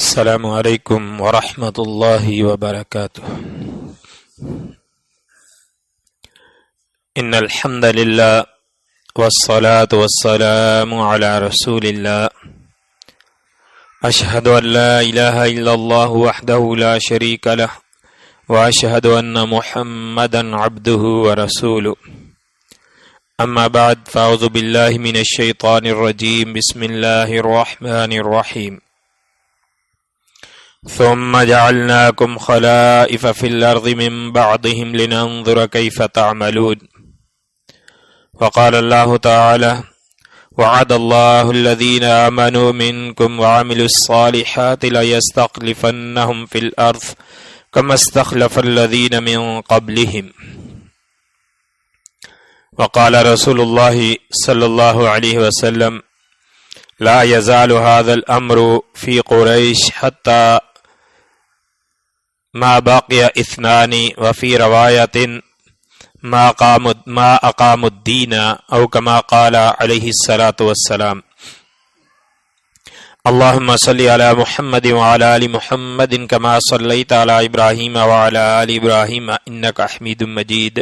السلام علیکم ورحمۃ اللہ وبرکاتہ۔ ان الحمد للہ والصلاة والسلام علی رسول اللہ، اشہد ان لا الہ الا اللہ وحدہ لا شریک لہ واشہد ان محمدا عبدہ ورسولہ، اما بعد فاعوذ باللہ من الشیطان الرجیم، بسم اللہ الرحمن الرحیم۔ ثم جعلناكم خلائف في الأرض من بعدهم لننظر كيف تعملون، وقال الله تعالى: وعد الله الذين آمنوا منكم وعملوا الصالحات ليستخلفنهم في الأرض كما استخلف الذين من قبلهم، وقال رسول الله صلى الله عليه وسلم: لا يزال هذا الأمر في قريش حتى ما باقی اثنان وفی روایت ما اقام الدین او کما قال علیہ الصلاة والسلام۔ اللہم صلی علی محمد وعلی آل محمد کما صلیت علی ابراہیم وعلی آل ابراہیم انک حمید مجید۔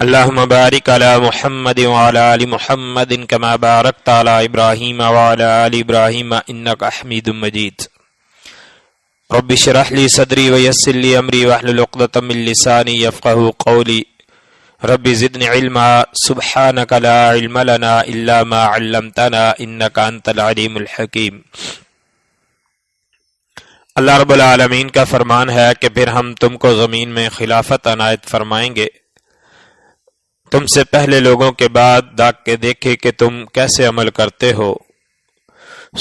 اللہم بارک علی محمد وعلی آل محمد کما بارکت علی ابراہیم وعلی آل ابراہیم انک حمید مجید۔ رب اشرح لي صدري ويسر لي امري واحلل عقدة من لساني يفقهوا قولي، رب زدني علما سبحانك لا علم لنا الا ما علمتنا انك انت العليم الحكيم۔ اللہ رب العالمین کا فرمان ہے کہ پھر ہم تم کو زمین میں خلافت عنایت فرمائیں گے، تم سے پہلے لوگوں کے بعد داغ کے دیکھے کہ تم کیسے عمل کرتے ہو۔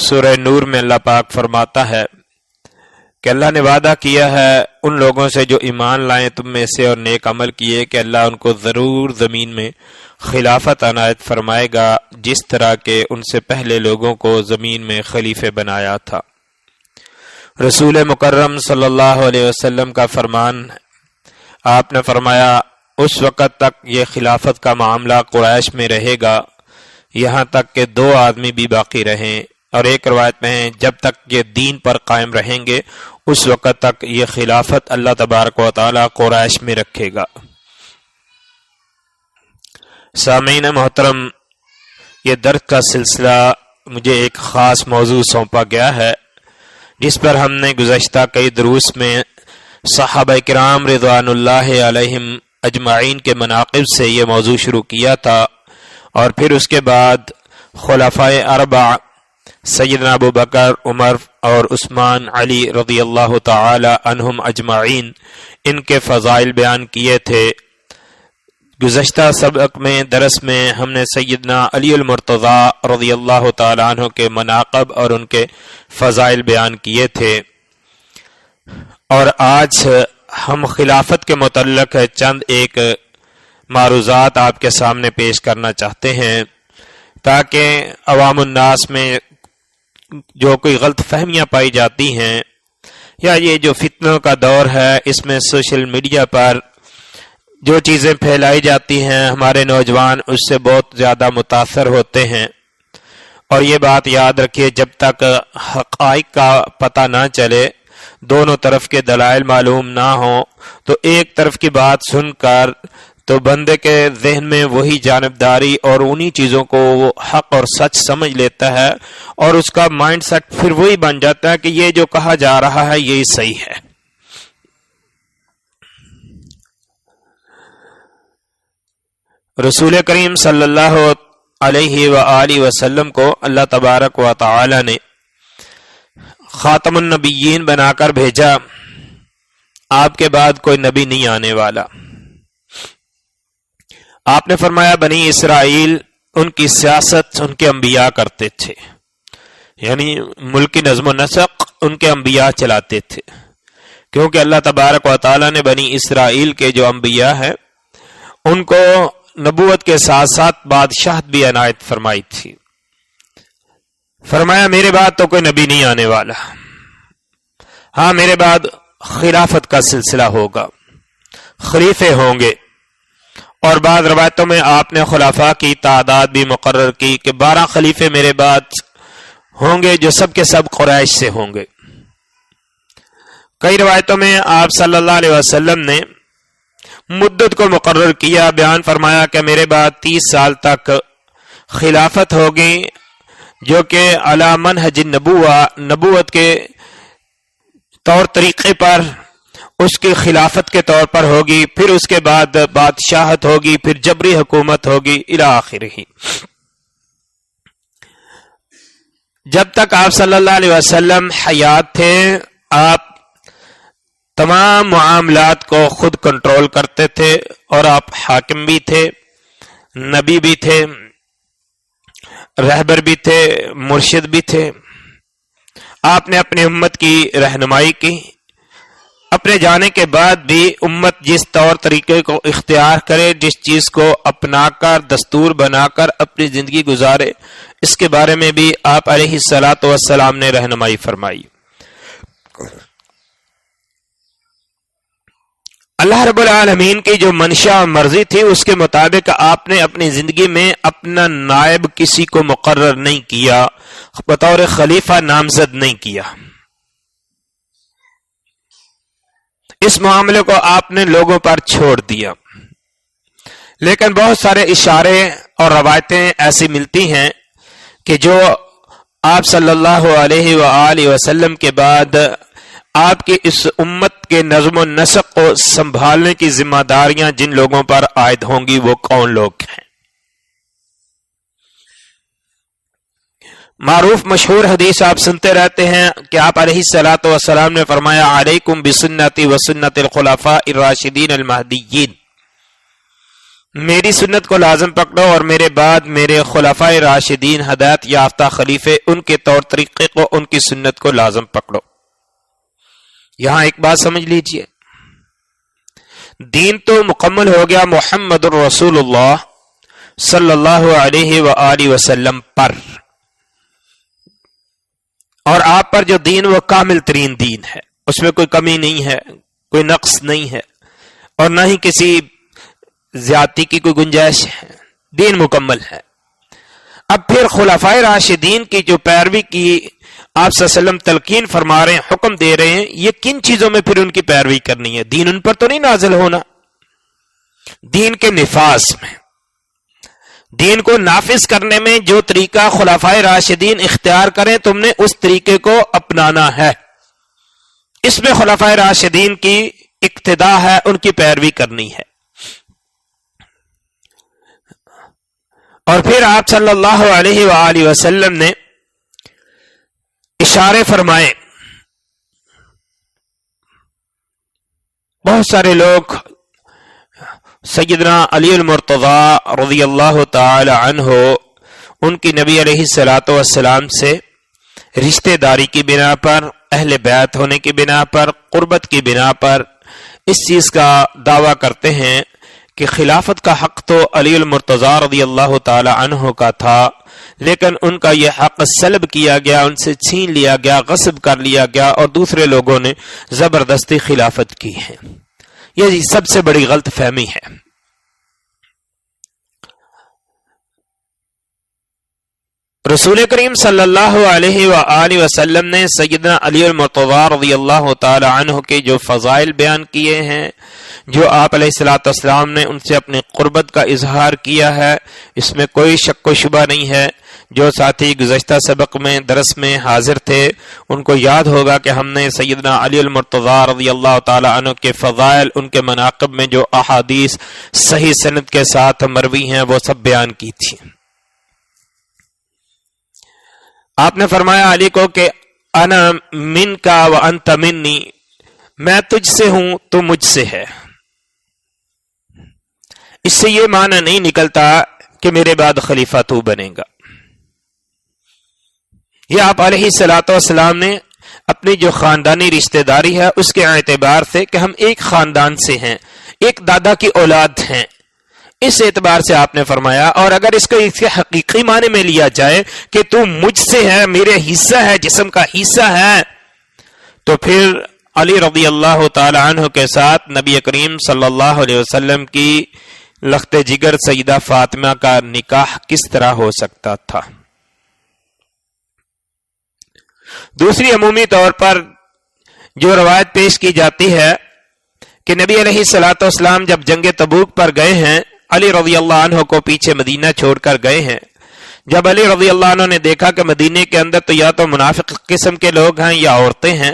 سورہ نور میں اللہ پاک فرماتا ہے کہ اللہ نے وعدہ کیا ہے ان لوگوں سے جو ایمان لائیں تم میں سے اور نیک عمل کیے کہ اللہ ان کو ضرور زمین میں خلافت عنایت فرمائے گا، جس طرح کہ ان سے پہلے لوگوں کو زمین میں خلیفے بنایا تھا۔ رسول مکرم صلی اللہ علیہ وسلم کا فرمان، آپ نے فرمایا اس وقت تک یہ خلافت کا معاملہ قریش میں رہے گا یہاں تک کہ دو آدمی بھی باقی رہیں، اور ایک روایت میں ہے جب تک یہ دین پر قائم رہیں گے اس وقت تک یہ خلافت اللہ تبارک و تعالی قریش میں رکھے گا۔ سامعین محترم، یہ درس کا سلسلہ مجھے ایک خاص موضوع سونپا گیا ہے جس پر ہم نے گزشتہ کئی دروس میں صحابہ کرام رضوان اللہ علیہم اجمعین کے مناقب سے یہ موضوع شروع کیا تھا، اور پھر اس کے بعد خلفائے اربع سیدنا ابو بکر، عمر اور عثمان علی رضی اللہ تعالی عنہم اجمعین ان کے فضائل بیان کیے تھے۔ گزشتہ سبق میں درس میں ہم نے سیدنا علی المرتضی رضی اللہ تعالی عنہ کے مناقب اور ان کے فضائل بیان کیے تھے، اور آج ہم خلافت کے متعلق چند ایک معروضات آپ کے سامنے پیش کرنا چاہتے ہیں تاکہ عوام الناس میں جو کوئی غلط فہمیاں پائی جاتی ہیں، یا یہ جو فتنوں کا دور ہے اس میں سوشل میڈیا پر جو چیزیں پھیلائی جاتی ہیں ہمارے نوجوان اس سے بہت زیادہ متاثر ہوتے ہیں، اور یہ بات یاد رکھیے جب تک حقائق کا پتہ نہ چلے، دونوں طرف کے دلائل معلوم نہ ہوں، تو ایک طرف کی بات سن کر تو بندے کے ذہن میں وہی جانبداری اور انہی چیزوں کو وہ حق اور سچ سمجھ لیتا ہے، اور اس کا مائنڈ سیٹ پھر وہی بن جاتا ہے کہ یہ جو کہا جا رہا ہے یہی صحیح ہے۔ رسول کریم صلی اللہ علیہ وآلہ وسلم کو اللہ تبارک و تعالی نے خاتم النبیین بنا کر بھیجا، آپ کے بعد کوئی نبی نہیں آنے والا۔ آپ نے فرمایا بنی اسرائیل ان کی سیاست ان کے انبیاء کرتے تھے، یعنی ملکی نظم و نسق ان کے انبیاء چلاتے تھے، کیونکہ اللہ تبارک و تعالی نے بنی اسرائیل کے جو انبیاء ہیں ان کو نبوت کے ساتھ ساتھ بادشاہت بھی عنایت فرمائی تھی۔ فرمایا میرے بعد تو کوئی نبی نہیں آنے والا، ہاں میرے بعد خلافت کا سلسلہ ہوگا، خلیفے ہوں گے، اور بعض روایتوں میں آپ نے خلفاء کی تعداد بھی مقرر کی کہ 12 خلیفے میرے بعد ہوں گے جو سب کے سب قریش سے ہوں گے۔ کئی روایتوں میں آپ صلی اللہ علیہ وسلم نے مدت کو مقرر کیا، بیان فرمایا کہ میرے بعد 30 سال تک خلافت ہوگی جو کہ علی منہج نبوت کے طور طریقے پر اس کی خلافت کے طور پر ہوگی، پھر اس کے بعد بادشاہت ہوگی، پھر جبری حکومت ہوگی الی آخرہ۔ جب تک آپ صلی اللہ علیہ وسلم حیات تھے آپ تمام معاملات کو خود کنٹرول کرتے تھے، اور آپ حاکم بھی تھے، نبی بھی تھے، رہبر بھی تھے، مرشد بھی تھے۔ آپ نے اپنی امت کی رہنمائی کی۔ اپنے جانے کے بعد بھی امت جس طور طریقے کو اختیار کرے، جس چیز کو اپنا کر دستور بنا کر اپنی زندگی گزارے، اس کے بارے میں بھی آپ علیہ الصلاۃ والسلام نے رہنمائی فرمائی۔ اللہ رب العالمین کی جو منشا اور مرضی تھی اس کے مطابق آپ نے اپنی زندگی میں اپنا نائب کسی کو مقرر نہیں کیا، بطور خلیفہ نامزد نہیں کیا۔ اس معاملے کو آپ نے لوگوں پر چھوڑ دیا۔ لیکن بہت سارے اشارے اور روایتیں ایسی ملتی ہیں کہ جو آپ صلی اللہ علیہ وآلہ وسلم کے بعد آپ کی اس امت کے نظم و نسق کو سنبھالنے کی ذمہ داریاں جن لوگوں پر عائد ہوں گی وہ کون لوگ ہیں؟ معروف مشہور حدیث آپ سنتے رہتے ہیں کہ آپ علیہ الصلاۃ والسلام نے فرمایا علیکم بسنتی وسنت الخلفاء الراشدین المہدیین، میری سنت کو لازم پکڑو اور میرے بعد میرے خلفاء راشدین ہدایت یافتہ خلیفے ان کے طور طریقے کو، ان کی سنت کو لازم پکڑو۔ یہاں ایک بات سمجھ لیجئے، دین تو مکمل ہو گیا محمد الرسول اللہ صلی اللہ علیہ وآلہ وسلم پر، اور آپ پر جو دین وہ کامل ترین دین ہے، اس میں کوئی کمی نہیں ہے، کوئی نقص نہیں ہے، اور نہ ہی کسی زیادتی کی کوئی گنجائش ہے، دین مکمل ہے۔ اب پھر خلفائے راشدین کی جو پیروی کی آپ صلی اللہ علیہ وسلم تلقین فرما رہے ہیں، حکم دے رہے ہیں، یہ کن چیزوں میں پھر ان کی پیروی کرنی ہے؟ دین ان پر تو نہیں نازل ہونا، دین کے نفاذ میں، دین کو نافذ کرنے میں جو طریقہ خلفائے راشدین اختیار کریں تم نے اس طریقے کو اپنانا ہے، اس میں خلفائے راشدین کی اقتداء ہے، ان کی پیروی کرنی ہے۔ اور پھر آپ صلی اللہ علیہ وآلہ وسلم نے اشارے فرمائے۔ بہت سارے لوگ سیدنا علی المرتضی رضی اللہ تعالی عنہ ان کی نبی علیہ الصلوۃ والسلام سے رشتہ داری کی بنا پر، اہل بیت ہونے کی بنا پر، قربت کی بنا پر اس چیز کا دعویٰ کرتے ہیں کہ خلافت کا حق تو علی المرتضی رضی اللہ تعالی عنہ کا تھا، لیکن ان کا یہ حق سلب کیا گیا، ان سے چھین لیا گیا، غصب کر لیا گیا، اور دوسرے لوگوں نے زبردستی خلافت کی ہے۔ یہ سب سے بڑی غلط فہمی ہے۔ رسول کریم صلی اللہ علیہ وآلہ وسلم نے سیدنا علی المرتضی رضی اللہ تعالی عنہ کے جو فضائل بیان کیے ہیں، جو آپ علیہ الصلوۃ والسلام نے ان سے اپنی قربت کا اظہار کیا ہے، اس میں کوئی شک و شبہ نہیں ہے۔ جو ساتھی گزشتہ سبق میں درس میں حاضر تھے ان کو یاد ہوگا کہ ہم نے سیدنا علی المرتضی رضی اللہ تعالی عنہ کے فضائل، ان کے مناقب میں جو احادیث صحیح سند کے ساتھ مروی ہیں وہ سب بیان کی تھی۔ آپ نے فرمایا علی کو کہ انا من کا و انت منی، میں تجھ سے ہوں تو مجھ سے ہے۔ اس سے یہ معنی نہیں نکلتا کہ میرے بعد خلیفہ تو بنے گا۔ یہ آپ علیہ الصلوۃ والسلام نے اپنی جو خاندانی رشتہ داری ہے اس کے اعتبار سے کہ ہم ایک خاندان سے ہیں، ایک دادا کی اولاد ہیں، اس اعتبار سے آپ نے فرمایا۔ اور اگر اس کو اس کے حقیقی معنی میں لیا جائے کہ تو مجھ سے ہے، میرے حصہ ہے، جسم کا حصہ ہے، تو پھر علی رضی اللہ تعالی عنہ کے ساتھ نبی کریم صلی اللہ علیہ وسلم کی لخت جگر سیدہ فاطمہ کا نکاح کس طرح ہو سکتا تھا؟ دوسری عمومی طور پر جو روایت پیش کی جاتی ہے کہ نبی علیہ الصلوۃ والسلام جب جنگ تبوک پر گئے ہیں، علی رضی اللہ عنہ کو پیچھے مدینہ چھوڑ کر گئے ہیں. جب علی رضی اللہ عنہ نے دیکھا کہ مدینے کے اندر تو یا تو منافق قسم کے لوگ ہیں یا عورتیں ہیں،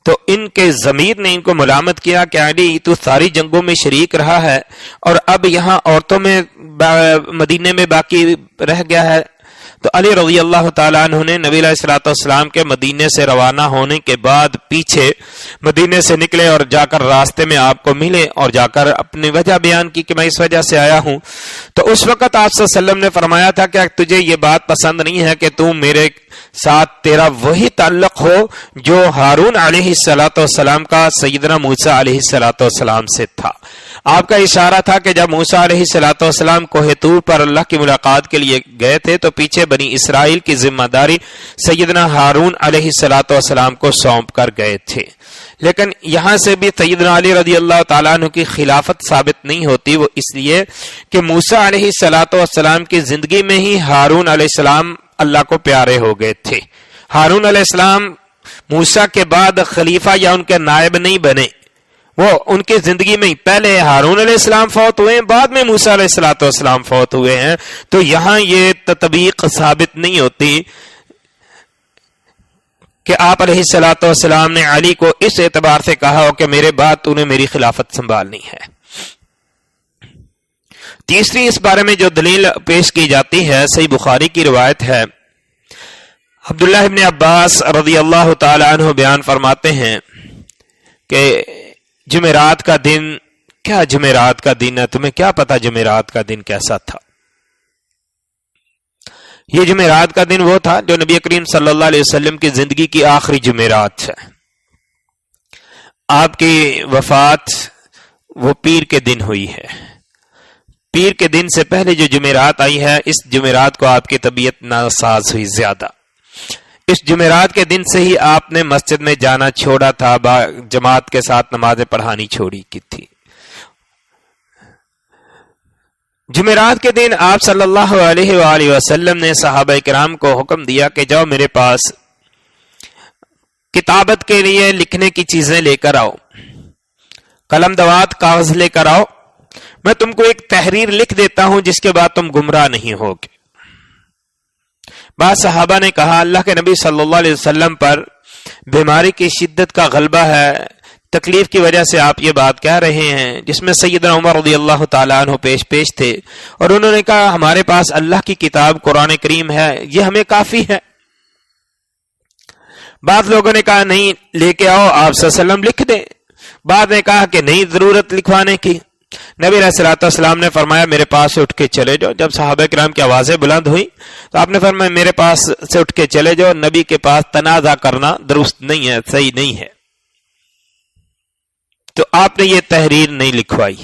تو ان کے ضمیر نے ان کو ملامت کیا کہ علی تو ساری جنگوں میں شریک رہا ہے اور اب یہاں عورتوں میں مدینے میں باقی رہ گیا ہے. تو علی رضی اللہ تعالیٰ عنہ نے نبی علیہ الصلوۃ والسلام کے مدینے سے روانہ ہونے کے بعد پیچھے مدینے سے نکلے اور جا کر راستے میں آپ کو ملے اور جا کر اپنی وجہ بیان کی کہ میں اس وجہ سے آیا ہوں. تو اس وقت آپ صلی اللہ علیہ وسلم نے فرمایا تھا کہ تجھے یہ بات پسند نہیں ہے کہ تم میرے ساتھ تیرا وہی تعلق ہو جو ہارون علیہ الصلوۃ والسلام کا سیدنا موسیٰ علیہ الصلوۃ والسلام سے تھا. آپ کا اشارہ تھا کہ جب موسیٰ علیہ الصلوۃ والسلام کوہ طور پر اللہ کی ملاقات کے لیے گئے تھے تو پیچھے بنی اسرائیل کی ذمہ داری سیدنا ہارون علیہ الصلوۃ والسلام کو سونپ کر گئے تھے. لیکن یہاں سے بھی سیدنا علی رضی اللہ تعالیٰ عنہ کی خلافت ثابت نہیں ہوتی، وہ اس لیے کہ موسیٰ علیہ الصلوۃ والسلام کی زندگی میں ہی ہارون علیہ السلام اللہ کو پیارے ہو گئے تھے. ہارون علیہ السلام موسیٰ کے بعد خلیفہ یا ان کے نائب نہیں بنے، وہ ان کی زندگی میں ہی پہلے ہارون علیہ السلام فوت ہوئے ہیں، بعد میں موسیٰ علیہ الصلوۃ والسلام فوت ہوئے ہیں. تو یہاں یہ تطبیق ثابت نہیں ہوتی کہ آپ علیہ الصلوۃ والسلام نے علی کو اس اعتبار سے کہا ہو کہ میرے بعد تو نے میری خلافت سنبھالنی ہے. تیسری اس بارے میں جو دلیل پیش کی جاتی ہے، صحیح بخاری کی روایت ہے، عبداللہ ابن عباس رضی اللہ تعالی عنہ بیان فرماتے ہیں کہ جمعرات کا دن، کیا جمعرات کا دن ہے، تمہیں کیا پتا جمعرات کا دن کیسا تھا؟ یہ جمعرات کا دن وہ تھا جو نبی کریم صلی اللہ علیہ وسلم کی زندگی کی آخری جمعرات ہے. آپ کی وفات وہ پیر کے دن ہوئی ہے. پیر کے دن سے پہلے جو جمعرات آئی ہے، اس جمعرات کو آپ کی طبیعت ناساز ہوئی زیادہ. اس جمعرات کے دن سے ہی آپ نے مسجد میں جانا چھوڑا تھا، جماعت کے ساتھ نمازیں پڑھانی چھوڑی کی تھی. جمعرات کے دن آپ صلی اللہ علیہ وآلہ وسلم نے صحابہ کرام کو حکم دیا کہ جاؤ میرے پاس کتابت کے لیے لکھنے کی چیزیں لے کر آؤ، قلم دوات کاغذ لے کر آؤ، میں تم کو ایک تحریر لکھ دیتا ہوں جس کے بعد تم گمراہ نہیں ہوگے. بعض صحابہ نے کہا اللہ کے نبی صلی اللہ علیہ وسلم پر بیماری کی شدت کا غلبہ ہے، تکلیف کی وجہ سے آپ یہ بات کہہ رہے ہیں، جس میں سیدنا عمر رضی اللہ تعالیٰ عنہ پیش تھے اور انہوں نے کہا ہمارے پاس اللہ کی کتاب قرآن کریم ہے، یہ ہمیں کافی ہے. بعض لوگوں نے کہا نہیں لے کے آؤ، آپ صلی اللہ علیہ وسلم لکھ دیں. بعض نے کہا کہ نہیں ضرورت لکھوانے کی. نبی علیہ الصلوۃ والسلام نے فرمایا میرے پاس سے اٹھ کے چلے جاؤ. جب صحابہ کرام کی آوازیں بلند ہوئی تو آپ نے فرمایا میرے پاس سے اٹھ کے چلے جاؤ، نبی کے پاس تنازع کرنا درست نہیں ہے، صحیح نہیں ہے. تو آپ نے یہ تحریر نہیں لکھوائی.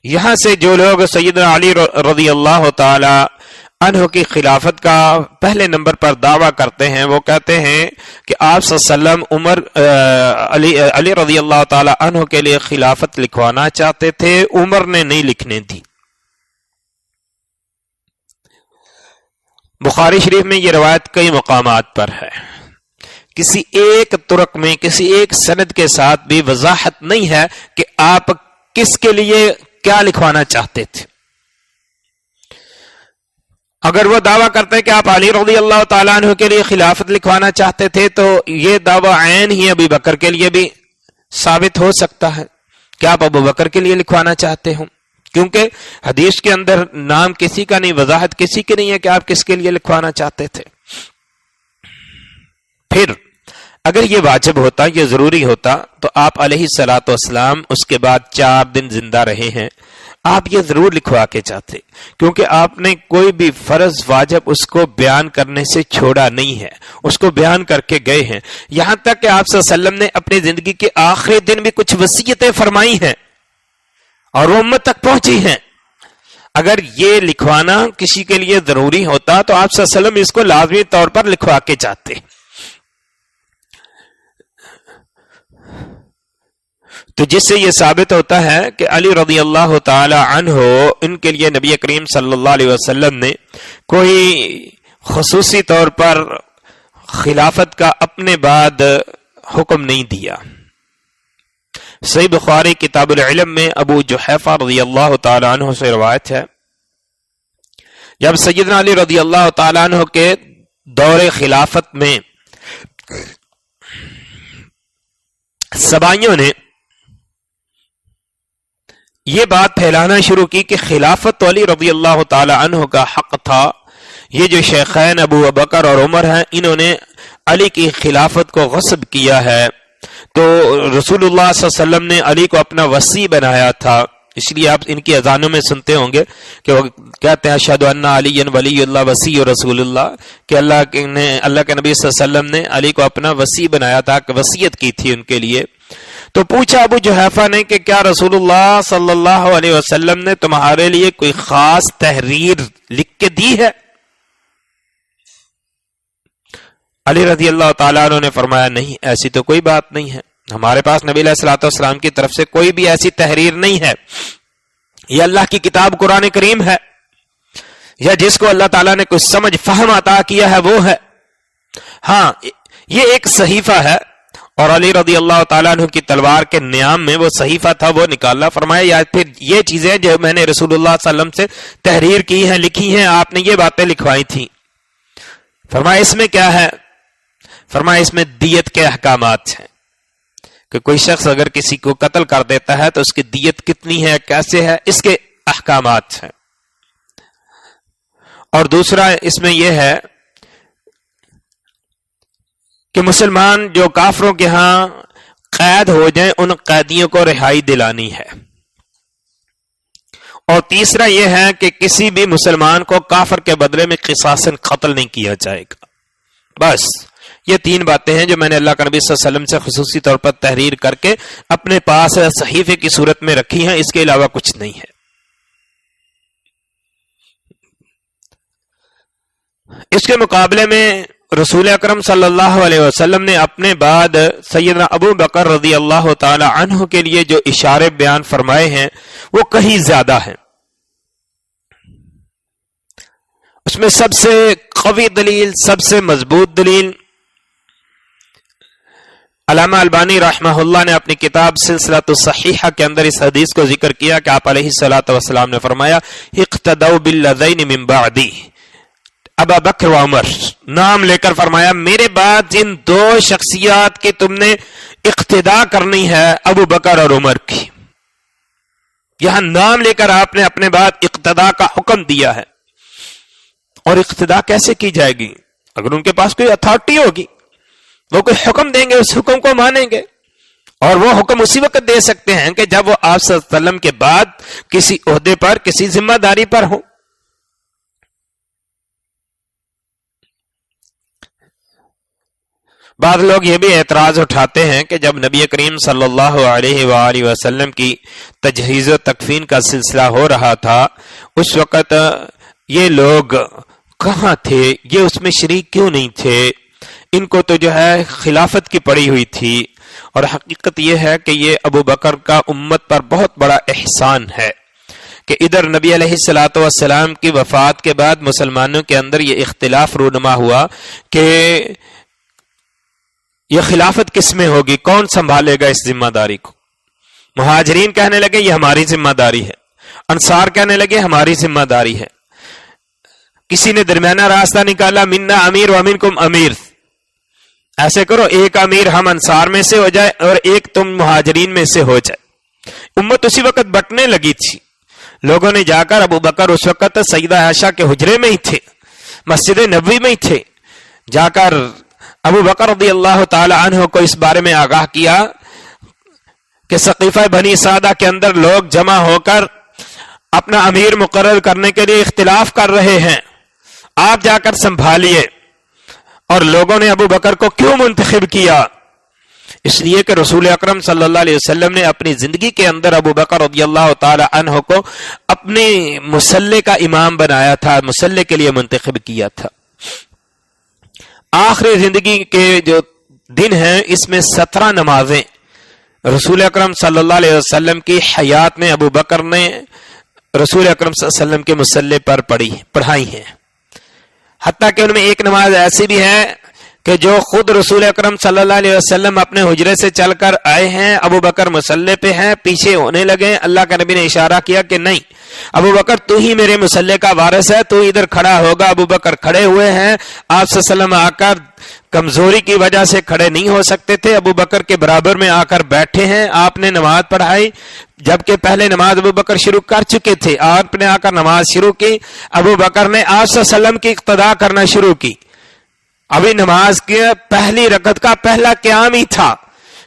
یہاں سے جو لوگ سیدنا علی رضی اللہ تعالی عنہ کی خلافت کا پہلے نمبر پر دعویٰ کرتے ہیں، وہ کہتے ہیں کہ آپ صلی اللہ علیہ وسلم علی رضی اللہ تعالی عنہ کے لیے خلافت لکھوانا چاہتے تھے، عمر نے نہیں لکھنے دی. بخاری شریف میں یہ روایت کئی مقامات پر ہے، کسی ایک طرق میں کسی ایک سند کے ساتھ بھی وضاحت نہیں ہے کہ آپ کس کے لیے کیا لکھوانا چاہتے تھے. اگر وہ دعویٰ کرتے ہیں کہ آپ علی رضی اللہ تعالیٰ عنہ کے لیے خلافت لکھوانا چاہتے تھے تو یہ دعویٰ عین ہی ابی بکر کے لیے بھی ثابت ہو سکتا ہے کہ آپ ابو بکر کے لیے لکھوانا چاہتے ہوں، کیونکہ حدیث کے اندر نام کسی کا نہیں، وضاحت کسی کی نہیں ہے کہ آپ کس کے لیے لکھوانا چاہتے تھے. پھر اگر یہ واجب ہوتا، یہ ضروری ہوتا تو آپ علیہ الصلوۃ والسلام اس کے بعد 4 دن زندہ رہے ہیں، آپ یہ ضرور لکھوا کے چاہتے، کیونکہ آپ نے کوئی بھی فرض واجب اس کو بیان کرنے سے چھوڑا نہیں ہے، اس کو بیان کر کے گئے ہیں. یہاں تک کہ آپ صلی اللہ علیہ وسلم نے اپنی زندگی کے آخری دن بھی کچھ وصیتیں فرمائی ہیں اور وہ امت تک پہنچی ہیں. اگر یہ لکھوانا کسی کے لیے ضروری ہوتا تو آپ صلی اللہ علیہ وسلم اس کو لازمی طور پر لکھوا کے چاہتے. تو جس سے یہ ثابت ہوتا ہے کہ علی رضی اللہ تعالی عنہ ان کے لیے نبی کریم صلی اللہ علیہ وسلم نے کوئی خصوصی طور پر خلافت کا اپنے بعد حکم نہیں دیا. صحیح بخاری کتاب العلم میں ابو جحیفہ رضی اللہ تعالی عنہ سے روایت ہے، جب سیدنا علی رضی اللہ تعالی عنہ کے دور خلافت میں سبائیوں نے یہ بات پھیلانا شروع کی کہ خلافت علی رضی اللہ تعالی عنہ کا حق تھا، یہ جو شیخین ابو بکر اور عمر ہیں انہوں نے علی کی خلافت کو غصب کیا ہے، تو رسول اللہ صلی اللہ علیہ وسلم نے علی کو اپنا وصی بنایا تھا. اس لیے آپ ان کی اذانوں میں سنتے ہوں گے کہ وہ کہتے ہیں اشہد ان علی ولی اللہ وصی رسول اللہ، کہ اللہ کے نبی صلی اللہ علیہ وسلم نے علی کو اپنا وصی بنایا تھا، کہ وصیت کی تھی ان کے لیے. تو پوچھا ابو جحیفہ نے کہ کیا رسول اللہ صلی اللہ علیہ وسلم نے تمہارے لیے کوئی خاص تحریر لکھ کے دی ہے؟ علی رضی اللہ تعالیٰ عنہ نے فرمایا نہیں، ایسی تو کوئی بات نہیں ہے، ہمارے پاس نبی علیہ الصلوۃ والسلام کی طرف سے کوئی بھی ایسی تحریر نہیں ہے. یہ اللہ کی کتاب قرآن کریم ہے، یا جس کو اللہ تعالیٰ نے کوئی سمجھ فہم عطا کیا ہے وہ ہے. ہاں یہ ایک صحیفہ ہے، اور علی رضی اللہ تعالیٰ عنہ کی تلوار کے نیام میں وہ صحیفہ تھا، وہ نکالا. فرمایا یا پھر یہ چیزیں جو میں نے رسول اللہ صلی اللہ علیہ وسلم سے تحریر کی ہیں، لکھی ہیں، آپ نے یہ باتیں لکھوائی تھیں. فرمایا اس میں کیا ہے؟ فرمایا اس میں دیت کے احکامات ہیں، کہ کوئی شخص اگر کسی کو قتل کر دیتا ہے تو اس کی دیت کتنی ہے، کیسے ہے، اس کے احکامات ہیں. اور دوسرا اس میں یہ ہے کہ مسلمان جو کافروں کے ہاں قید ہو جائیں ان قیدیوں کو رہائی دلانی ہے. اور تیسرا یہ ہے کہ کسی بھی مسلمان کو کافر کے بدلے میں قصاصاً قتل نہیں کیا جائے گا. بس یہ تین باتیں ہیں جو میں نے اللہ کے نبی صلی اللہ علیہ وسلم سے خصوصی طور پر تحریر کر کے اپنے پاس صحیفے کی صورت میں رکھی ہیں، اس کے علاوہ کچھ نہیں ہے. اس کے مقابلے میں رسول اکرم صلی اللہ علیہ وسلم نے اپنے بعد سیدنا ابو بکر رضی اللہ تعالی عنہ کے لیے جو اشارے بیان فرمائے ہیں وہ کہیں زیادہ ہیں. اس میں سب سے قوی دلیل، سب سے مضبوط دلیل، علامہ البانی رحمہ اللہ نے اپنی کتاب سلسلۃ الصحیحہ کے اندر اس حدیث کو ذکر کیا کہ آپ علیہ الصلوۃ والسلام نے فرمایا اقتدوا بالذین من بعدی ابا بکر و عمر، نام لے کر فرمایا میرے بعد جن دو شخصیات کی تم نے اقتداء کرنی ہے ابو بکر اور عمر کی. یہاں نام لے کر آپ نے اپنے بعد اقتداء کا حکم دیا ہے. اور اقتداء کیسے کی جائے گی؟ اگر ان کے پاس کوئی اتھارٹی ہوگی، وہ کوئی حکم دیں گے، اس حکم کو مانیں گے. اور وہ حکم اسی وقت دے سکتے ہیں کہ جب وہ آپ صلی اللہ علیہ وسلم کے بعد کسی عہدے پر، کسی ذمہ داری پر ہوں. بعض لوگ یہ بھی اعتراض اٹھاتے ہیں کہ جب نبی کریم صلی اللہ علیہ وآلہ وسلم کی تجہیز و تکفین کا سلسلہ ہو رہا تھا، اس وقت یہ لوگ کہاں تھے؟ یہ اس میں شریک کیوں نہیں تھے؟ ان کو تو جو ہے خلافت کی پڑی ہوئی تھی. اور حقیقت یہ ہے کہ یہ ابو بکر کا امت پر بہت بڑا احسان ہے کہ ادھر نبی علیہ الصلوۃ والسلام کی وفات کے بعد مسلمانوں کے اندر یہ اختلاف رونما ہوا کہ یہ خلافت کس میں ہوگی، کون سنبھالے گا اس ذمہ داری کو. مہاجرین کہنے لگے یہ ہماری ذمہ داری ہے، انصار کہنے لگے ہماری ذمہ داری ہے. کسی نے درمیانہ راستہ نکالا، منا امیر و منکم امیر، ایسے کرو ایک امیر ہم انصار میں سے ہو جائے اور ایک تم مہاجرین میں سے ہو جائے. امت اسی وقت بٹنے لگی تھی. لوگوں نے جا کر، ابو بکر اس وقت سیدہ عائشہ کے حجرے میں ہی تھے، مسجد نبوی میں ہی تھے، جا کر ابو بکر رضی اللہ تعالی عنہ کو اس بارے میں آگاہ کیا کہ سقیفہ بنی سعدہ کے اندر لوگ جمع ہو کر اپنا امیر مقرر کرنے کے لیے اختلاف کر رہے ہیں، آپ جا کر سنبھالیے. اور لوگوں نے ابو بکر کو کیوں منتخب کیا؟ اس لیے کہ رسول اکرم صلی اللہ علیہ وسلم نے اپنی زندگی کے اندر ابو بکر رضی اللہ تعالی عنہ کو اپنے مصلی کا امام بنایا تھا، مصلی کے لیے منتخب کیا تھا. آخری زندگی کے جو دن ہیں اس میں 17 نمازیں رسول اکرم صلی اللہ علیہ وسلم کی حیات میں ابو بکر نے رسول اکرم صلی اللہ علیہ وسلم کے مصلی پر پڑھائی ہیں. حتیٰ کہ ان میں ایک نماز ایسی بھی ہے کہ جو خود رسول اکرم صلی اللہ علیہ وسلم اپنے حجرے سے چل کر آئے ہیں، ابو بکر مصلی پہ ہیں، پیچھے ہونے لگے، اللہ کے نبی نے اشارہ کیا کہ نہیں ابو بکر تو ہی میرے مصلی کا وارث ہے، تو ادھر کھڑا ہوگا۔ ابو بکر کھڑے ہوئے ہیں، آپ صلی اللہ علیہ وسلم آ کر کمزوری کی وجہ سے کھڑے نہیں ہو سکتے تھے، ابو بکر کے برابر میں آ کر بیٹھے ہیں، آپ نے نماز پڑھائی، جبکہ پہلے نماز ابو بکر شروع کر چکے تھے، آپ نے آ کر نماز شروع کی، ابو بکر نے آپ صلی اللہ علیہ وسلم کی اقتداء کرنا شروع کی۔ ابھی نماز کی پہلی رکعت کا پہلا قیام ہی تھا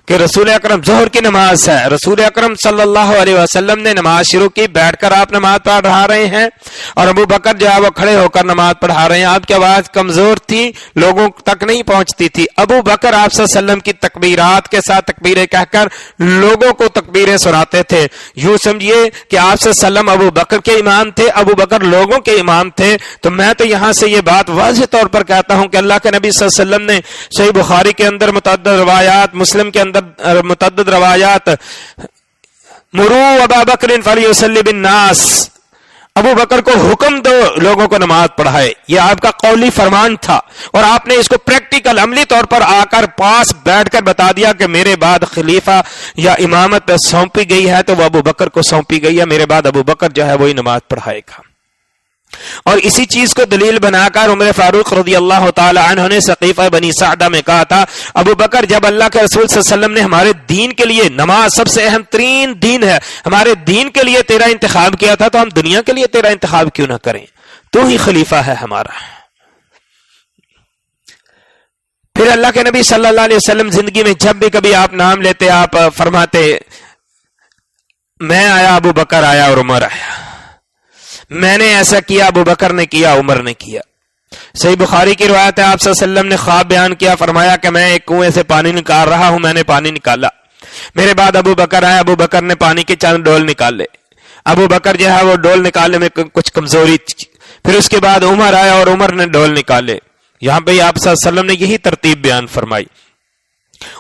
کہ رسول اکرم ظہر کی نماز ہے، رسول اکرم صلی اللہ علیہ وسلم نے نماز شروع کی، بیٹھ کر آپ نماز پڑھا رہے ہیں، اور ابو بکر جو ہے وہ کھڑے ہو کر نماز پڑھا رہے ہیں۔ آپ کی آواز کمزور تھی، لوگوں تک نہیں پہنچتی تھی، ابو بکر آپ صلی اللہ علیہ وسلم کی تکبیرات کے ساتھ تکبیریں کہہ کر لوگوں کو تکبیریں سناتے تھے۔ یوں سمجھیے کہ آپ صلی اللہ علیہ وسلم ابو بکر کے امام تھے، ابو بکر لوگوں کے امام تھے۔ تو میں تو یہاں سے یہ بات واضح طور پر کہتا ہوں کہ اللہ کے نبی صلی اللہ علیہ وسلم نے صحیح بخاری کے اندر متعدد روایات، مسلم کے اندر متعدد روایات، مروا ابا بکر فلیصلی بالناس، ابو بکر کو حکم دو لوگوں کو نماز پڑھائے، یہ آپ کا قولی فرمان تھا، اور آپ نے اس کو پریکٹیکل عملی طور پر آ کر پاس بیٹھ کر بتا دیا کہ میرے بعد خلیفہ یا امامت سونپی گئی ہے تو وہ ابو بکر کو سونپی گئی ہے، میرے بعد ابو بکر جو ہے وہی نماز پڑھائے گا۔ اور اسی چیز کو دلیل بنا کر عمر فاروق رضی اللہ تعالی عنہ نے سقیفہ بنی سعدہ میں کہا تھا، ابو بکر جب اللہ کے رسول صلی اللہ علیہ وسلم نے ہمارے دین کے لیے، نماز سب سے اہم ترین دین ہے، ہمارے دین کے لیے تیرا انتخاب کیا تھا تو ہم دنیا کے لیے تیرا انتخاب کیوں نہ کریں، تو ہی خلیفہ ہے ہمارا۔ پھر اللہ کے نبی صلی اللہ علیہ وسلم زندگی میں جب بھی کبھی آپ نام لیتے، آپ فرماتے میں آیا، ابو بکر آیا اور عمر آیا، میں نے ایسا کیا، ابو بکر نے کیا، عمر نے کیا۔ صحیح بخاری کی روایت ہے، آپ صلی اللہ علیہ وسلم نے خواب بیان کیا، فرمایا کہ میں ایک کنویں سے پانی نکال رہا ہوں، میں نے پانی نکالا، میرے بعد ابو بکر آیا، ابو بکر نے پانی کے چند ڈول نکالے، ابو بکر جو ہے وہ ڈول نکالنے میں کچھ کمزوری تھی، پھر اس کے بعد عمر آیا اور عمر نے ڈول نکالے۔ یہاں پہ آپ صلی اللہ علیہ وسلم نے یہی ترتیب بیان فرمائی۔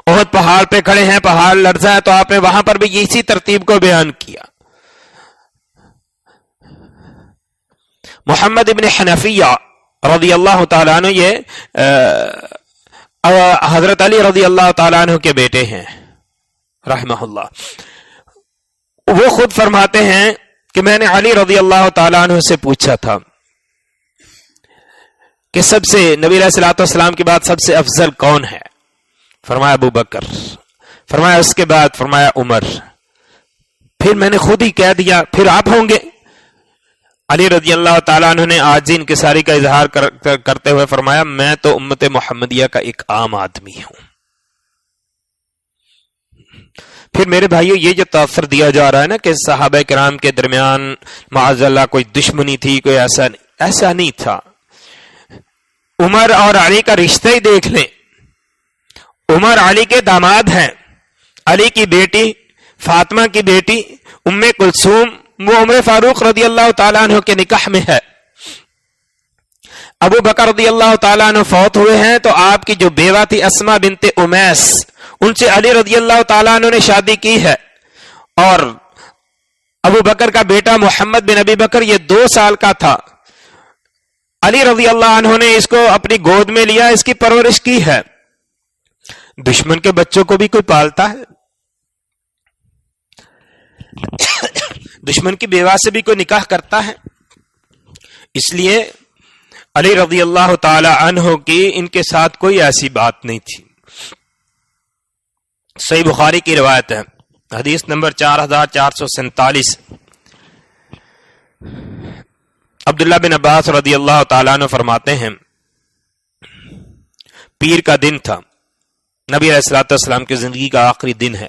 احد پہاڑ پہ کھڑے ہیں، پہاڑ لرزا ہے، تو آپ نے وہاں پر بھی اسی ترتیب کو بیان کیا۔ محمد ابن حنفیہ رضی اللہ تعالیٰ عنہ یہ حضرت علی رضی اللہ تعالیٰ عنہ کے بیٹے ہیں رحمہ اللہ، وہ خود فرماتے ہیں کہ میں نے علی رضی اللہ تعالیٰ عنہ سے پوچھا تھا کہ سب سے نبی علیہ الصلوۃ والسلام کے بعد سب سے افضل کون ہے؟ فرمایا ابو بکر، فرمایا اس کے بعد فرمایا عمر، پھر میں نے خود ہی کہہ دیا پھر آپ ہوں گے۔ علی رضی اللہ تعالیٰ عنہ نے عاجزی انکساری کا اظہار کرتے ہوئے فرمایا میں تو امت محمدیہ کا ایک عام آدمی ہوں۔ پھر میرے بھائیو یہ جو تاثر دیا جا رہا ہے نا کہ صحابہ کرام کے درمیان معاذ اللہ کوئی دشمنی تھی، کوئی ایسا نہیں تھا۔ عمر اور علی کا رشتہ ہی دیکھ لیں، عمر علی کے داماد ہیں، علی کی بیٹی فاطمہ کی بیٹی ام کلثوم وہ عمر فاروق رضی اللہ تعالیٰ عنہ کے نکاح میں ہے۔ ابو بکر رضی اللہ تعالیٰ عنہ فوت ہوئے ہیں تو آپ کی جو بیوہ تھی اسما بنت امیس، ان سے علی رضی اللہ تعالیٰ عنہ نے شادی کی ہے، اور ابو بکر کا بیٹا محمد بن ابی بکر یہ 2 سال کا تھا، علی رضی اللہ عنہ نے اس کو اپنی گود میں لیا، اس کی پرورش کی ہے۔ دشمن کے بچوں کو بھی کوئی پالتا ہے؟ دشمن کی بیوہ سے بھی کوئی نکاح کرتا ہے؟ اس لیے علی رضی اللہ تعالی عنہ کی ان کے ساتھ کوئی ایسی بات نہیں تھی۔ صحیح بخاری کی روایت ہے، حدیث نمبر 4447، عبداللہ بن عباس رضی اللہ تعالیٰ عنہ فرماتے ہیں پیر کا دن تھا، نبی علیہ الصلوۃ والسلام کی زندگی کا آخری دن ہے،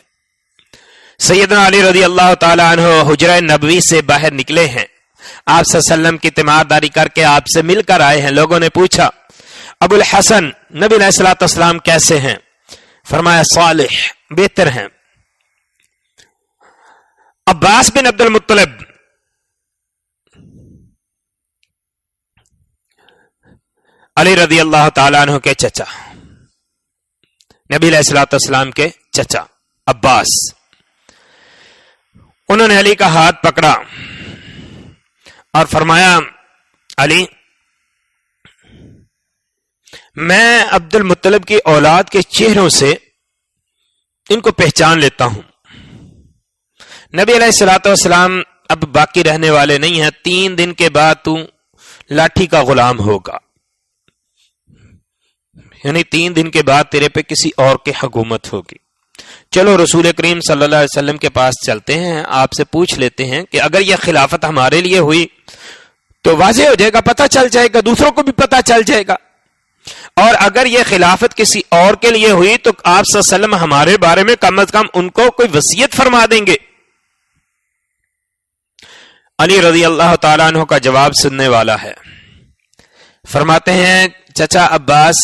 سیدنا علی رضی اللہ تعالیٰ عنہ حجرہ نبوی سے باہر نکلے ہیں، آپ صلی اللہ علیہ وسلم کی تیمارداری کر کے آپ سے مل کر آئے ہیں۔ لوگوں نے پوچھا ابو الحسن نبی علیہ الصلوۃ والسلام کیسے ہیں؟ فرمایا صالح، بہتر ہیں۔ عباس بن عبد المطلب علی رضی اللہ تعالیٰ عنہ کے چچا، نبی علیہ الصلوۃ والسلام کے چچا عباس، انہوں نے علی کا ہاتھ پکڑا اور فرمایا علی میں عبد المطلب کی اولاد کے چہروں سے ان کو پہچان لیتا ہوں. نبی علیہ الصلوۃ والسلام اب باقی رہنے والے نہیں ہیں. 3 دن کے بعد تو لاٹھی کا غلام ہوگا، یعنی 3 دن کے بعد تیرے پہ کسی اور کی حکومت ہوگی. چلو رسول کریم صلی اللہ علیہ وسلم کے پاس چلتے ہیں، آپ سے پوچھ لیتے ہیں کہ اگر یہ خلافت ہمارے لیے ہوئی تو واضح ہو جائے گا، پتہ چل جائے گا، دوسروں کو بھی پتہ چل جائے گا. اور اگر یہ خلافت کسی اور کے لیے ہوئی تو آپ صلی اللہ علیہ وسلم ہمارے بارے میں کم از کم ان کو کوئی وصیت فرما دیں گے. علی رضی اللہ تعالیٰ عنہ کا جواب سننے والا ہے. فرماتے ہیں چچا عباس،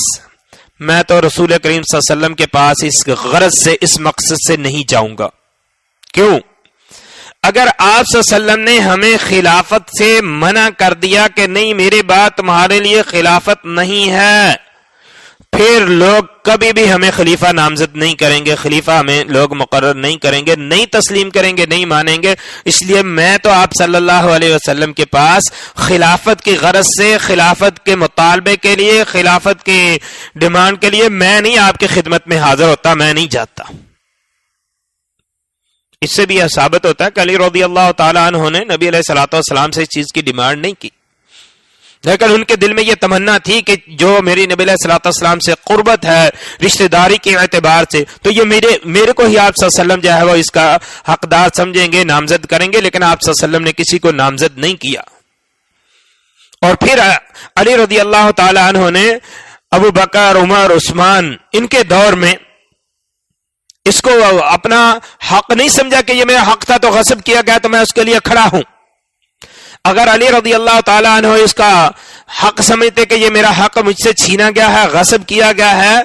میں تو رسول کریم صلی اللہ علیہ وسلم کے پاس اس غرض سے، اس مقصد سے نہیں جاؤں گا. کیوں؟ اگر آپ صلی اللہ علیہ وسلم نے ہمیں خلافت سے منع کر دیا کہ نہیں میرے بعد تمہارے لیے خلافت نہیں ہے، پھر لوگ کبھی بھی ہمیں خلیفہ نامزد نہیں کریں گے، خلیفہ ہمیں لوگ مقرر نہیں کریں گے، نہیں تسلیم کریں گے، نہیں مانیں گے. اس لیے میں تو آپ صلی اللہ علیہ وسلم کے پاس خلافت کی غرض سے، خلافت کے مطالبے کے لیے، خلافت کی ڈیمانڈ کے لیے میں نہیں آپ کی خدمت میں حاضر ہوتا، میں نہیں جاتا. اس سے بھی یہ ثابت ہوتا ہے کہ علی رضی اللہ تعالیٰ عنہ نے نبی علیہ الصلوۃ والسلام سے اس چیز کی ڈیمانڈ نہیں کی، لیکن ان کے دل میں یہ تمنا تھی کہ جو میری نبی علیہ الصلوۃ والسلام سے قربت ہے رشتہ داری کے اعتبار سے، تو یہ میرے کو ہی آپ صلی اللہ علیہ وسلم جو ہے وہ اس کا حقدار سمجھیں گے، نامزد کریں گے. لیکن آپ صلی اللہ علیہ وسلم نے کسی کو نامزد نہیں کیا. اور پھر علی رضی اللہ تعالی عنہ نے ابو بکر، عمر، عثمان ان کے دور میں اس کو اپنا حق نہیں سمجھا کہ یہ میرا حق تھا تو غصب کیا گیا تو میں اس کے لیے کھڑا ہوں. اگر علی رضی اللہ تعالیٰ عنہ اس کا حق سمجھتے کہ یہ میرا حق مجھ سے چھینا گیا ہے، غصب کیا گیا ہے،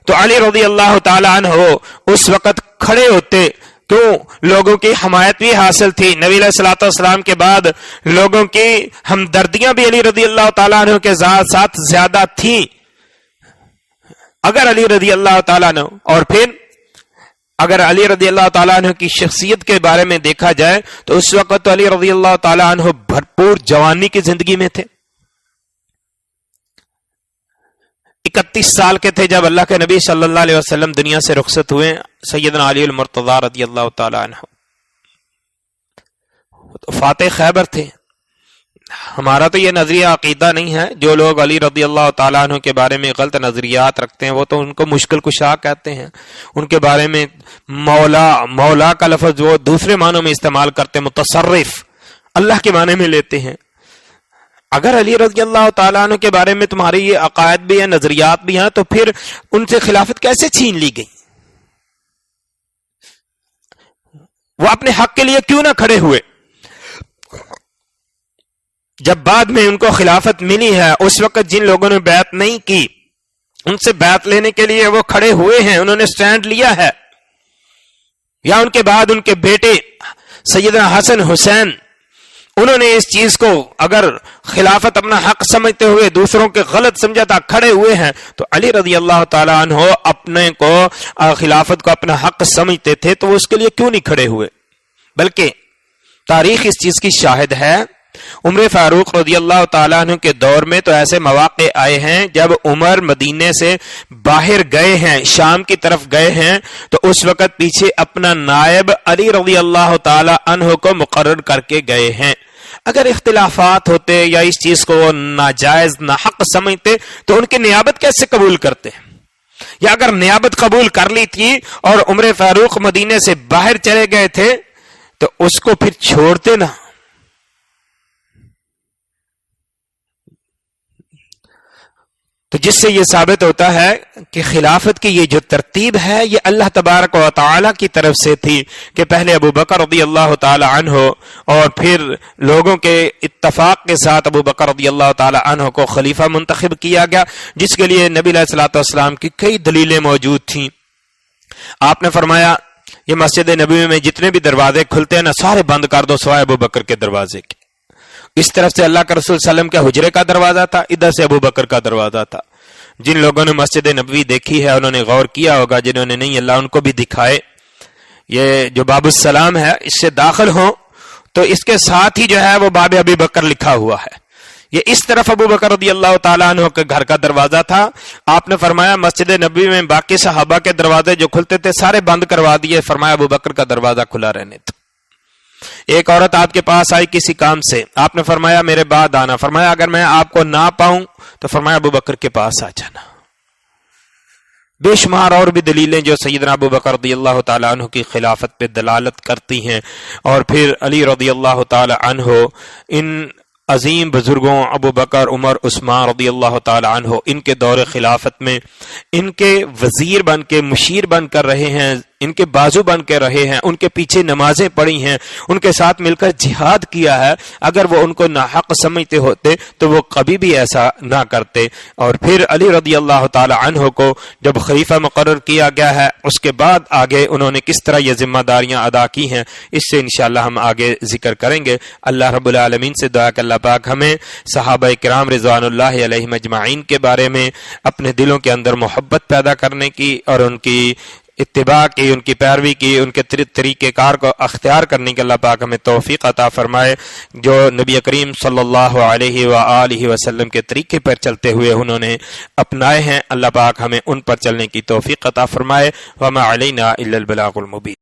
تو علی رضی اللہ تعالیٰ عنہ اس وقت کھڑے ہوتے. کیوں؟ لوگوں کی حمایت بھی حاصل تھی. نبی علیہ الصلوۃ والسلام کے بعد لوگوں کی ہمدردیاں بھی علی رضی اللہ تعالیٰ عنہ کے ساتھ زیادہ تھیں. اگر علی رضی اللہ تعالیٰ عنہ، اور پھر اگر علی رضی اللہ تعالیٰ عنہ کی شخصیت کے بارے میں دیکھا جائے تو اس وقت تو علی رضی اللہ تعالیٰ عنہ بھرپور جوانی کی زندگی میں تھے. 31 سال کے تھے جب اللہ کے نبی صلی اللہ علیہ وسلم دنیا سے رخصت ہوئے. سیدنا علی المرتضی رضی اللہ تعالیٰ عنہ تو فاتح خیبر تھے. ہمارا تو یہ نظریہ عقیدہ نہیں ہے. جو لوگ علی رضی اللہ تعالیٰ عنہ کے بارے میں غلط نظریات رکھتے ہیں وہ تو ان کو مشکل کشا کہتے ہیں. ان کے بارے میں مولا کا لفظ وہ دوسرے معنوں میں استعمال کرتے ہیں، متصرف، اللہ کے معنی میں لیتے ہیں. اگر علی رضی اللہ تعالیٰ عنہ کے بارے میں تمہاری یہ عقائد بھی ہیں، نظریات بھی ہیں، تو پھر ان سے خلافت کیسے چھین لی گئی؟ وہ اپنے حق کے لیے کیوں نہ کھڑے ہوئے؟ جب بعد میں ان کو خلافت ملی ہے، اس وقت جن لوگوں نے بیعت نہیں کی ان سے بیعت لینے کے لیے وہ کھڑے ہوئے ہیں، انہوں نے سٹینڈ لیا ہے. یا ان کے بعد ان کے بیٹے سیدنا حسن حسین، انہوں نے اس چیز کو اگر خلافت اپنا حق سمجھتے ہوئے دوسروں کے غلط سمجھا تھا، کھڑے ہوئے ہیں. تو علی رضی اللہ تعالیٰ عنہ اپنے کو خلافت کو اپنا حق سمجھتے تھے تو وہ اس کے لیے کیوں نہیں کھڑے ہوئے؟ بلکہ تاریخ اس چیز کی شاہد ہے. عمر فاروق رضی اللہ تعالیٰ عنہ کے دور میں تو ایسے مواقع آئے ہیں جب عمر مدینے سے باہر گئے ہیں، شام کی طرف گئے ہیں، تو اس وقت پیچھے اپنا نائب علی رضی اللہ تعالیٰ عنہ کو مقرر کر کے گئے ہیں. اگر اختلافات ہوتے یا اس چیز کو ناجائز ناحق سمجھتے تو ان کی نیابت کیسے قبول کرتے؟ یا اگر نیابت قبول کر لی تھی اور عمر فاروق مدینے سے باہر چلے گئے تھے تو اس کو پھر چھوڑتے نہ. تو جس سے یہ ثابت ہوتا ہے کہ خلافت کی یہ جو ترتیب ہے یہ اللہ تبارک و تعالی کی طرف سے تھی کہ پہلے ابو بکر رضی اللہ تعالی عنہ اور پھر لوگوں کے اتفاق کے ساتھ ابو بکر رضی اللہ تعالی عنہ کو خلیفہ منتخب کیا گیا، جس کے لیے نبی علیہ الصلوۃ والسلام کی کئی دلیلیں موجود تھیں. آپ نے فرمایا یہ مسجد نبوی میں جتنے بھی دروازے کھلتے ہیں نا سارے بند کر دو سوائے ابو بکر کے دروازے کے. اس طرف سے اللہ کے رسول صلی اللہ علیہ وسلم کے حجرے کا دروازہ تھا، ادھر سے ابو بکر کا دروازہ تھا. جن لوگوں نے مسجد نبوی دیکھی ہے انہوں نے غور کیا ہوگا، جنہوں نے نہیں اللہ ان کو بھی دکھائے. یہ جو باب السلام ہے اس سے داخل ہوں تو اس کے ساتھ ہی جو ہے وہ باب ابی بکر لکھا ہوا ہے. یہ اس طرف ابو بکر رضی اللہ تعالیٰ عنہ کے گھر کا دروازہ تھا. آپ نے فرمایا مسجد نبوی میں باقی صحابہ کے دروازے جو کھلتے تھے سارے بند کروا دیے, فرمایا ابو بکر کا دروازہ کھلا رہنے تھا. ایک عورت آپ کے پاس آئی کسی کام سے, آپ نے فرمایا میرے بعد آنا, فرمایا اگر میں آپ کو نہ پاؤں تو فرمایا ابو بکر کے پاس آ جانا. بے شمار اور بھی دلیلیں جو سیدنا ابو بکر رضی اللہ تعالیٰ عنہ کی خلافت پہ دلالت کرتی ہیں. اور پھر علی رضی اللہ تعالیٰ عنہ ان عظیم بزرگوں ابو بکر, عمر, عثمان رضی اللہ تعالی عنہ ان کے دور خلافت میں ان کے وزیر بن کے, مشیر بن کر رہے ہیں, ان کے بازو بن کے رہے ہیں, ان کے پیچھے نمازیں پڑھی ہیں, ان کے ساتھ مل کر جہاد کیا ہے. اگر وہ ان کو ناحق سمجھتے ہوتے تو وہ کبھی بھی ایسا نہ کرتے. اور پھر علی رضی اللہ تعالی عنہ کو جب خلیفہ مقرر کیا گیا ہے اس کے بعد آگے انہوں نے کس طرح یہ ذمہ داریاں ادا کی ہیں اس سے انشاءاللہ ہم آگے ذکر کریں گے. اللہ رب العالمین سے دعا کہ اللہ پاک ہمیں صحابہ کرام رضوان اللہ علیہم اجمعین کے بارے میں اپنے دلوں کے اندر محبت پیدا کرنے کی اور ان کی اتباع کی, ان کی پیروی کی, ان کے طریقہ کار کو اختیار کرنے کے اللہ پاک ہمیں توفیق عطا فرمائے. جو نبی کریم صلی اللہ علیہ وآلہ وسلم کے طریقے پر چلتے ہوئے انہوں نے اپنائے ہیں, اللہ پاک ہمیں ان پر چلنے کی توفیق عطا فرمائے. وما علینا الا البلاغ المبین.